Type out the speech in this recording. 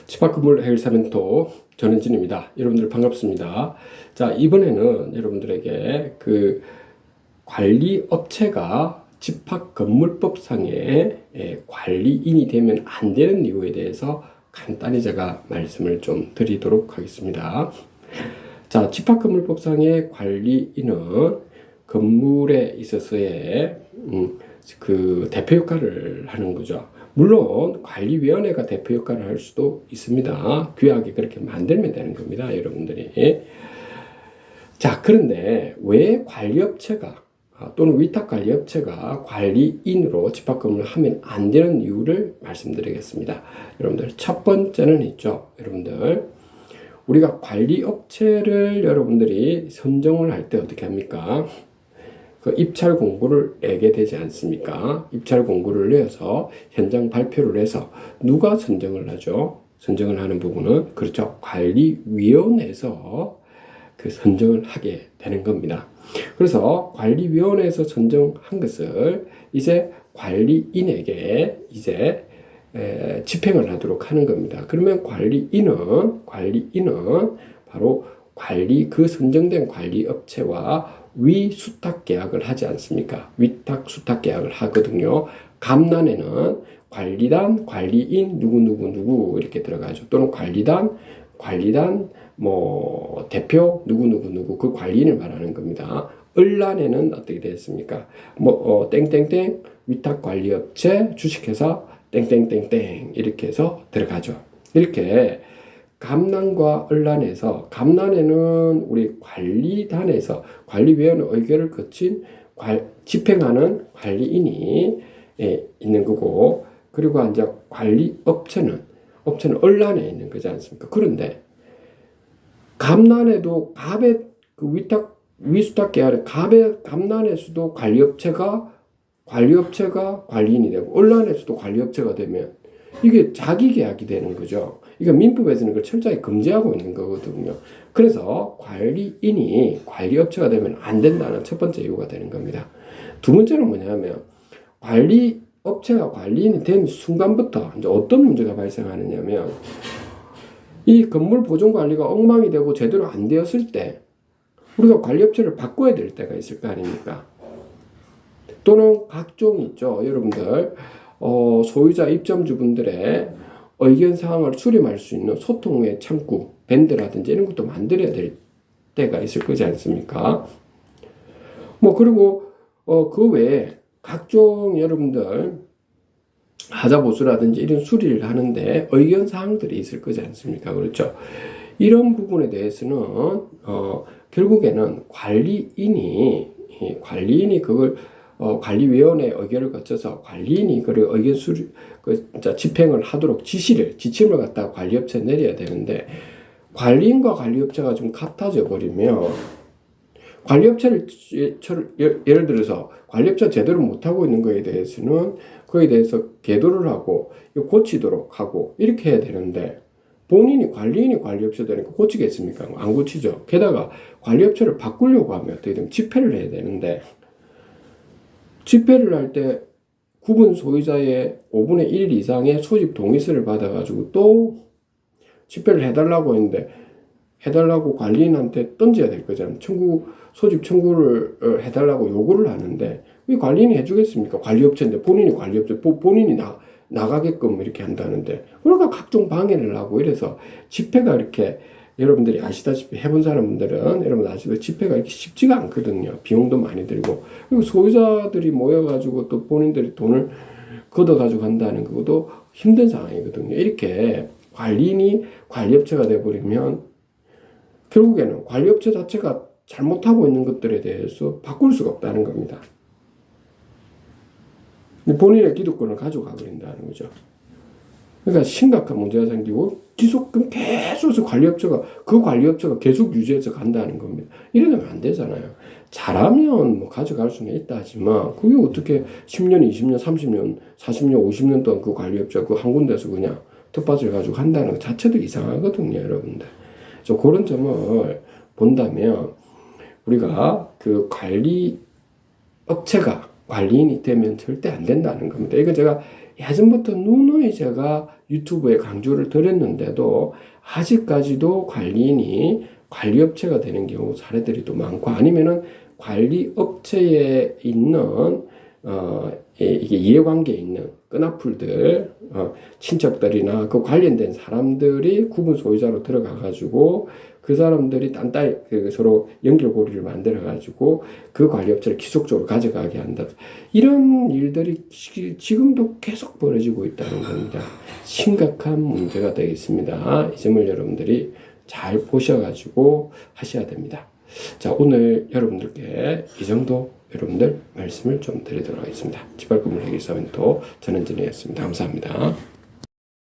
집합건물 해결사 멘토 전현진입니다. 여러분들 반갑습니다. 자, 이번에는 여러분들에게 그 관리업체가 집합건물법상의 관리인이 되면 안 되는 이유에 대해서 간단히 제가 말씀을 좀 드리도록 하겠습니다. 자, 집합건물법상의 관리인은 건물에 있어서의 그 대표 역할을 하는 거죠. 물론 관리위원회가 대표 역할을 할 수도 있습니다. 규약에 그렇게 만들면 되는 겁니다, 여러분들이. 자, 그런데 왜 관리업체가 또는 위탁관리업체가 관리인으로 집합건물을 하면 안 되는 이유를 말씀드리겠습니다. 여러분들, 첫 번째는 있죠. 여러분들, 우리가 관리업체를 여러분들이 선정을 할 때 어떻게 합니까? 그 입찰 공고를 내게 되지 않습니까? 입찰 공고를 내어서 현장 발표를 해서 누가 선정을 하죠? 선정을 하는 부분은 그렇죠. 관리위원회에서 그 선정을 하게 되는 겁니다. 그래서 관리위원회에서 선정한 것을 이제 관리인에게 이제 집행을 하도록 하는 겁니다. 그러면 관리인은 바로 그 선정된 관리업체와 위수탁 계약을 하지 않습니까? 위탁 수탁 계약을 하거든요. 감난에는 관리단, 관리인 누구 이렇게 들어가죠. 또는 관리단 뭐 대표 누구 그 관리인을 말하는 겁니다. 을란에는 어떻게 되었습니까? 땡땡땡 위탁 관리업체 주식회사 땡땡땡땡 이렇게 해서 들어가죠. 이렇게 감난과 을란에서, 감난에는 우리 관리단에서 관리위원회 의결을 거친 집행하는 관리인이 있는 거고, 그리고 이제 관리업체는 을란에 있는 거지 않습니까? 그런데 감난에도 갑의 그 위수탁 계약의 감난에서도 관리업체가 관리인이 되고, 을란에서도 관리업체가 되면 이게 자기 계약이 되는 거죠. 이거 민법에서는 그걸 철저히 금지하고 있는 거거든요. 그래서 관리인이 관리업체가 되면 안 된다는 첫 번째 이유가 되는 겁니다. 두 번째는 뭐냐면, 관리업체가 관리인이 된 순간부터 이제 어떤 문제가 발생하느냐면, 이 건물 보존 관리가 엉망이 되고 제대로 안 되었을 때 우리가 관리업체를 바꿔야 될 때가 있을 거 아닙니까? 또는 각종 있죠, 여러분들. 소유자 입점주분들의 의견 사항을 수렴할 수 있는 소통의 창구, 밴드라든지 이런 것도 만들어야 될 때가 있을 거지 않습니까? 그리고 그 외에 각종 여러분들 하자보수라든지 이런 수리를 하는데 의견 사항들이 있을 거지 않습니까? 그렇죠? 이런 부분에 대해서는 결국에는 관리인이 그걸 관리위원회 의결을 거쳐서 관리인이 그 의견 수리 집행을 하도록 지침을 갖다가 관리업체에 내려야 되는데, 관리인과 관리업체가 좀 같아져 버리면 관리업체를 예를 들어서 관리업체가 제대로 못하고 있는 거에 대해서는 그에 대해서 계도를 하고 고치도록 하고 이렇게 해야 되는데, 관리인이 관리업체 되니까 고치겠습니까? 안 고치죠. 게다가 관리업체를 바꾸려고 하면 어떻게 되면 집회를 해야 되는데, 집회를 할 때 구분 소유자의 5분의 1 이상의 소집 동의서를 받아가지고 또 집회를 해달라고 했는데, 해달라고 관리인한테 던져야 될 거잖아요. 소집 청구를 해달라고 요구를 하는데, 왜 관리인이 해주겠습니까? 관리업체인데, 본인이 나가게끔 이렇게 한다는데, 그러니까 각종 방해를 하고 이래서 집회가 이렇게, 여러분들이 아시다시피 해본 사람들은 여러분 아시다시피 집회가 이렇게 쉽지가 않거든요. 비용도 많이 들고, 그리고 소유자들이 모여가지고 또 본인들이 돈을 걷어가지고 한다는 것도 힘든 상황이거든요. 이렇게 관리인이 관리업체가 돼버리면 결국에는 관리업체 자체가 잘못하고 있는 것들에 대해서 바꿀 수가 없다는 겁니다. 본인의 기득권을 가져가 버린다는 거죠. 그러니까 심각한 문제가 생기고 계속 관리업체가 계속 유지해서 간다는 겁니다. 이러면 안 되잖아요. 잘하면 가져갈 수는 있다 하지만, 그게 어떻게 10년, 20년, 30년, 40년, 50년 동안 그 관리업체가 그 한 군데서 그냥 텃밭을 가지고 한다는 것 자체도 이상하거든요, 여러분들. 그래서 그런 점을 본다면, 우리가 그 관리업체가 관리인이 되면 절대 안 된다는 겁니다. 이거 제가 예전부터 누누이 제가 유튜브에 강조를 드렸는데도 아직까지도 관리인이 관리업체가 되는 경우 사례들이 또 많고, 아니면은 관리업체에 있는 이게 이해관계에 있는 끈앞풀들, 친척들이나 그 관련된 사람들이 구분 소유자로 들어가 가지고 그 사람들이 딴딴히 서로 연결고리를 만들어 가지고 그 관리업체를 기속적으로 가져가게 한다. 이런 일들이 지금도 계속 벌어지고 있다는 겁니다. 심각한 문제가 되겠습니다. 이 점을 여러분들이 잘 보셔가지고 하셔야 됩니다. 자, 오늘 여러분들께 이 정도 여러분들 말씀을 좀 드리도록 하겠습니다. 지발건물 해결사원도 전현진이었습니다. 감사합니다.